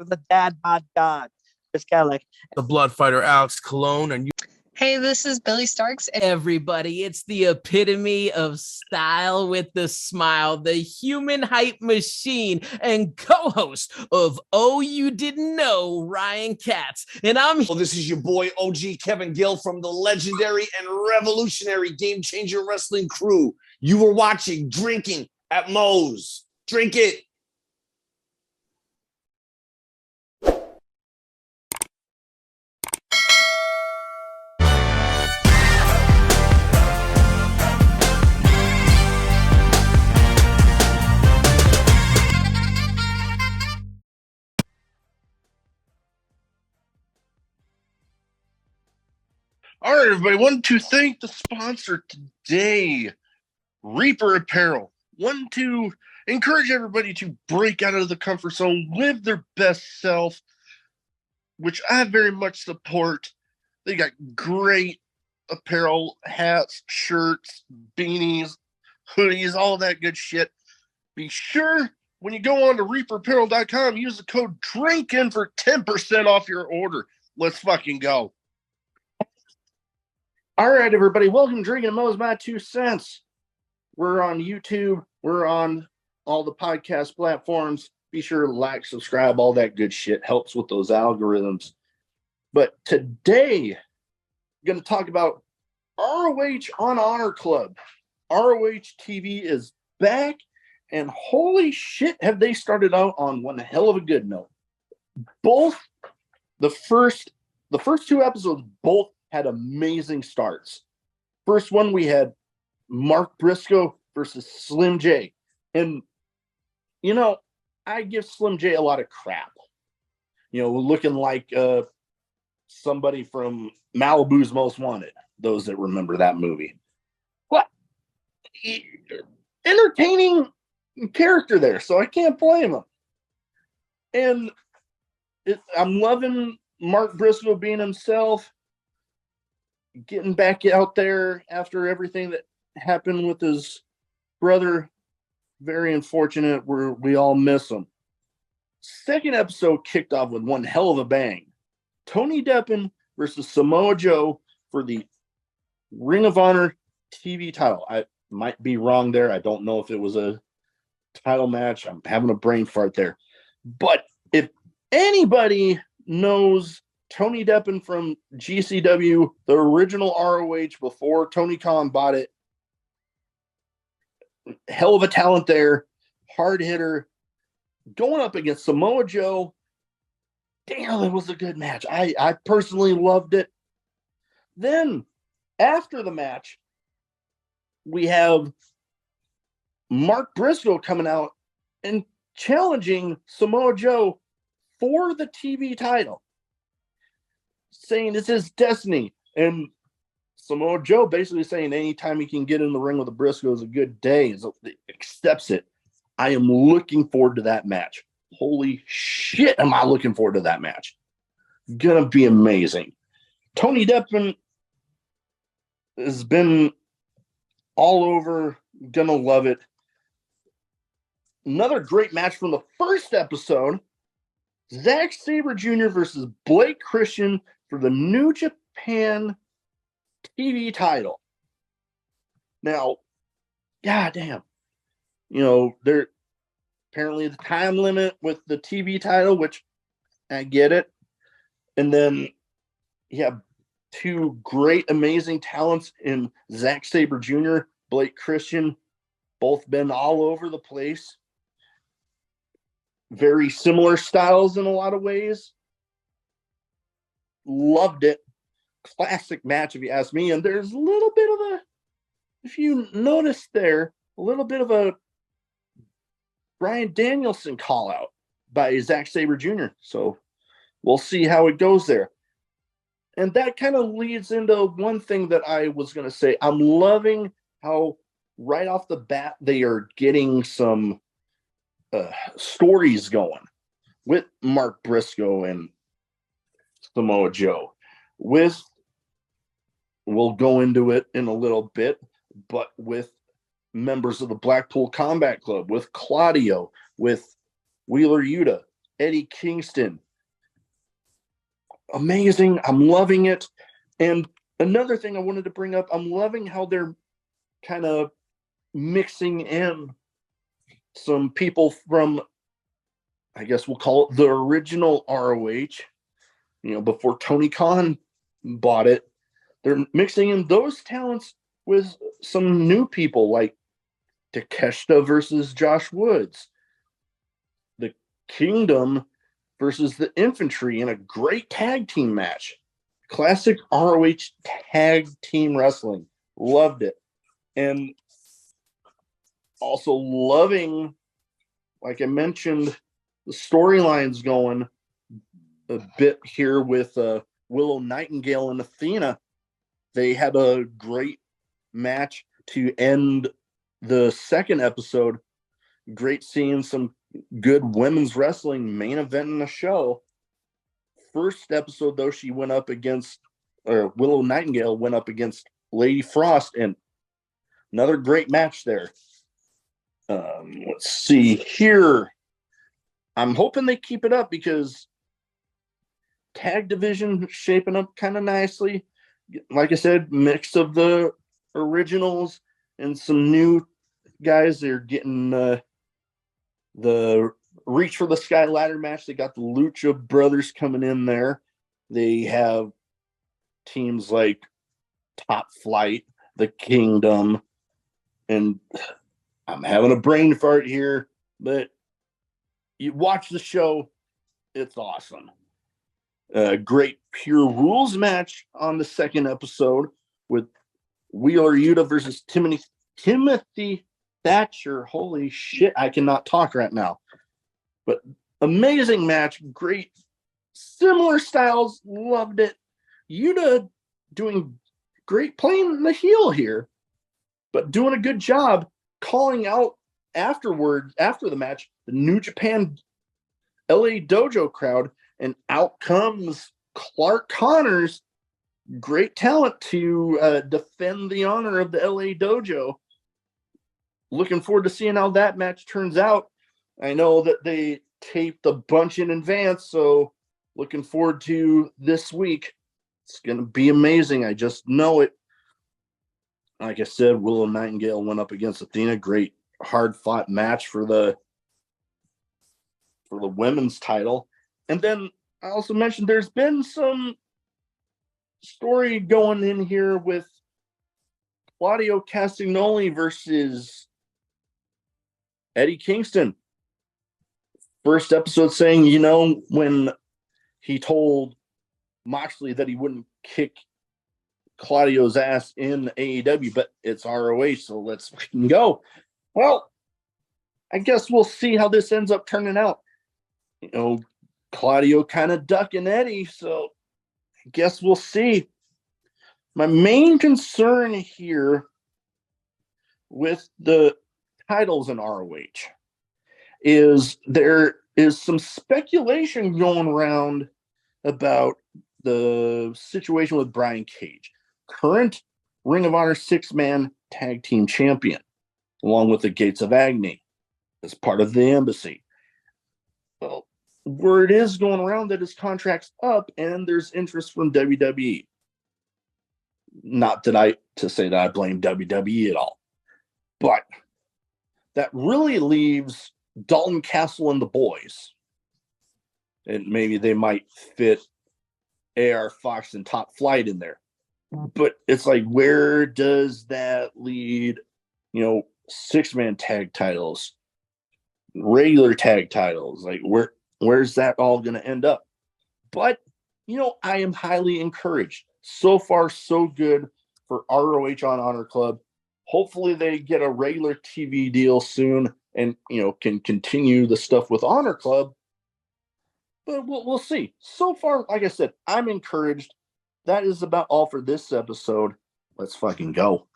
with a dad bod god. This guy like the blood fighter Alex Cologne, and you. Hey, this is Billy Starks. Everybody, it's the epitome of style with the smile, the human hype machine, and co-host of Oh You Didn't Know, Ryan Katz. And Well, this is your boy OG Kevin Gill from the legendary and revolutionary Game Changer Wrestling crew. You were watching Drinking at Moe's. Drink it. All right, everybody. Want to thank the sponsor today, Reaper Apparel. Want to encourage everybody to break out of the comfort zone, live their best self, which I very much support. They got great apparel, hats, shirts, beanies, hoodies, all that good shit. Be sure when you go on to reaperapparel.com, use the code DRINKIN for 10% off your order. Let's fucking go. All right, everybody. Welcome to Drinking Moe's My 2 Cents. We're on YouTube. We're on all the podcast platforms. Be sure to like, subscribe, all that good shit. Helps with those algorithms. But today, I'm going to talk about ROH on Honor Club. ROH TV is back, and holy shit, have they started out on one hell of a good note. Both the first 2 episodes both had amazing starts. First one, we had Mark Briscoe versus Slim J. And, you know, I give Slim J a lot of crap. You know, looking like somebody from Malibu's Most Wanted, those that remember that movie. What? Entertaining character there, so I can't blame him. And I'm loving Mark Briscoe being himself, getting back out there after everything that happened with his brother. Very unfortunate. We all miss him. Second episode kicked off with one hell of a bang. Tony Deppen versus Samoa Joe for the Ring of Honor TV title. I might be wrong there. I don't know if it was a title match. I'm having a brain fart there. But if anybody knows Tony Deppen from GCW, the original ROH before Tony Khan bought it, hell of a talent there, hard hitter, going up against Samoa Joe. Damn, it was a good match. I personally loved it. Then, after the match, we have Mark Briscoe coming out and challenging Samoa Joe for the TV title, saying it's his destiny. And Samoa Joe basically saying anytime he can get in the ring with a Briscoe is a good day. So he accepts it. I am looking forward to that match. Holy shit, am I looking forward to that match. Gonna be amazing. Tony Deppen has been all over. Gonna love it. Another great match from the first episode. Zack Sabre Jr. versus Blake Christian for the New Japan TV title. Now, goddamn, you know, there apparently the time limit with the TV title, which I get it. And then you have 2 great, amazing talents in Zack Sabre Jr., Blake Christian, both been all over the place. Very similar styles in a lot of ways. Loved it. Classic match, if you ask me. And there's a little bit of a, if you notice there, a little bit of a Bryan Danielson call out by Zack Sabre Jr. So we'll see how it goes there. And that kind of leads into one thing that I was going to say. I'm loving how right off the bat they are getting some stories going with Mark Briscoe and Samoa Joe. We'll go into it in a little bit, but with members of the Blackpool Combat Club, with Claudio, with Wheeler Yuta, Eddie Kingston. Amazing. I'm loving it. And another thing I wanted to bring up, I'm loving how they're kind of mixing in some people from, I guess we'll call it the original ROH, before Tony Khan bought it. They're mixing in those talents with some new people like Takeshita versus Josh Woods, the Kingdom versus the Infantry in a great tag team match. Classic ROH tag team wrestling. Loved it. And also loving, like I mentioned, the storylines going a bit here with Willow Nightingale and Athena. They had a great match to end the second episode. Great seeing some good women's wrestling main event in the show. First episode, though, Willow Nightingale went up against Lady Frost, and another great match there. Let's see here. I'm hoping they keep it up because tag division shaping up kind of nicely. Like I said, mix of the originals and some new guys. They're getting the Reach for the Sky ladder match. They got the Lucha Brothers coming in there. They have teams like Top Flight, the Kingdom, and I'm having a brain fart here, but you watch the show, it's awesome. A great Pure Rules match on the second episode with Wheeler Yuta versus Timothy Thatcher. Holy shit, I cannot talk right now. But amazing match, great, similar styles, loved it. Yuta doing great, playing the heel here, but doing a good job calling out afterwards, after the match, the New Japan LA Dojo crowd, and out comes Clark Connors, great talent to defend the honor of the LA Dojo. Looking forward to seeing how that match turns out. I know that they taped a bunch in advance, so looking forward to this week. It's going to be amazing. I just know it. Like I said, Willow Nightingale went up against Athena. Great, hard-fought match for the women's title. And then I also mentioned there's been some story going in here with Claudio Castagnoli versus Eddie Kingston. First episode saying, when he told Moxley that he wouldn't kick Claudio's ass in AEW, but it's ROH, so let's fucking go. Well, I guess we'll see how this ends up turning out. Claudio kind of ducking Eddie, so I guess we'll see. My main concern here with the titles in ROH is there is some speculation going around about the situation with Brian Cage, current Ring of Honor 6-man tag team champion, along with the Gates of Agony as part of the embassy. Well, word is going around that his contract's up and there's interest from WWE. Not to say that I blame WWE at all, but that really leaves Dalton Castle and the boys. And maybe they might fit AR Fox and Top Flight in there. But it's like, where does that lead? 6-man tag titles, regular tag titles. Like, where's that all going to end up? But, I am highly encouraged. So far, so good for ROH on Honor Club. Hopefully they get a regular TV deal soon and, can continue the stuff with Honor Club. But we'll see. So far, like I said, I'm encouraged. That is about all for this episode. Let's fucking go.